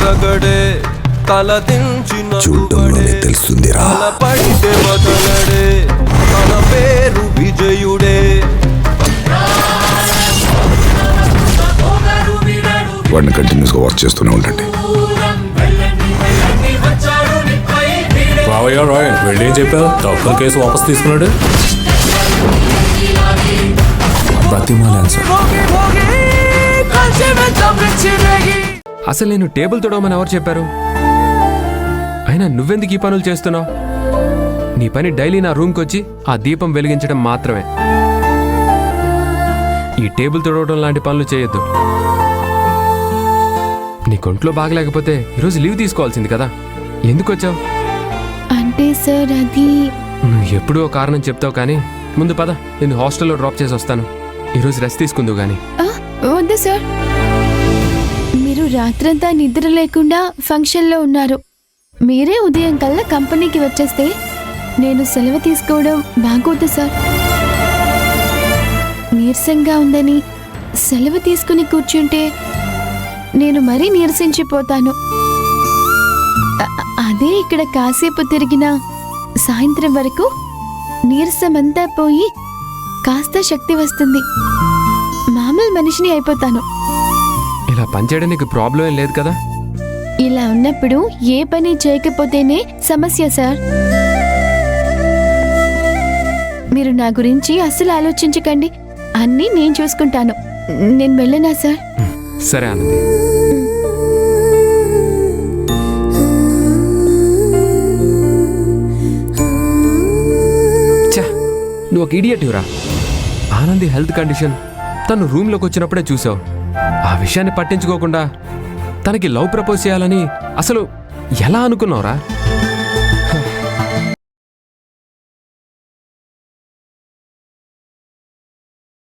రగడే తలదించిన చూడటంలోనే తెలుస్తుందిరా. పడితే వదలడే తన పేరు విజయుడే. వాడిని కంటిన్యూస్గా వర్క్ చేస్తూనే ఉండండి. బావయ్య రాయ్ వెళ్ళేం చెప్పావు? డాక్టర్ కేసు వాపస్ తీసుకున్నాడు. ప్రతిమాలాన్ సార్, అసలు నేను టేబుల్ తొడవమని ఎవరు చెప్పారు? అయినా నువ్వెందుకు ఈ పనులు చేస్తున్నావు? నీ పని డైలీ నా రూమ్కి వచ్చి ఆ దీపం వెలిగించడం మాత్రమే. ఈ టేబుల్ తొడవడం లాంటి పనులు చేయొద్దు. నీ కొంట్లో బాగలేకపోతే ఈరోజు లీవ్ తీసుకోవాల్సింది కదా. ఎందుకు వచ్చావు? అంటే సార్ అది నువ్వు ఎప్పుడూ ఓ కారణం చెప్తావు కానీ ముందు పద, నేను హాస్టల్లో డ్రాప్ చేసి వస్తాను. ఈరోజు రెస్ట్ తీసుకుందువు గాని. వద్దు సార్, మీరు రాత్రంతా నిద్ర లేకుండా ఫంక్షన్లో ఉన్నారు. మీరే ఉదయం కల్లా కంపెనీకి వచ్చేస్తే నేను సెలవు తీసుకోవడం బాగోదు సార్. నీరసంగా ఉందని సెలవు తీసుకుని కూర్చుంటే నేను మరీ నీరసించిపోతాను. అదే ఇక్కడ కాసేపు తిరిగినా సాయంత్రం వరకు నీరసమంతా పోయి కాస్త శక్తి వస్తుంది. మామూలు మనిషిని అయిపోతాను. ఇలా పనిచేయడానికి ప్రాబ్లం ఏం లేదు కదా? ఇలా ఉన్నప్పుడు ఏ పని చేయకపోతేనే సమస్య సార్. మీరు నా గురించి అస్సలు ఆలోచించకండి. అన్నీ నేను చూసుకుంటాను. నేను వెళ్ళనా సార్? సరే ఆనంది. నువ్వు ఒక ఇడియట్రా. ఆనంది హెల్త్ కండిషన్ తను రూమ్లోకి వచ్చినప్పుడే చూసావు. ఆ విషయాన్ని పట్టించుకోకుండా తనకి లవ్ ప్రపోజ్ చేయాలని అసలు ఎలా అనుకున్నావురా?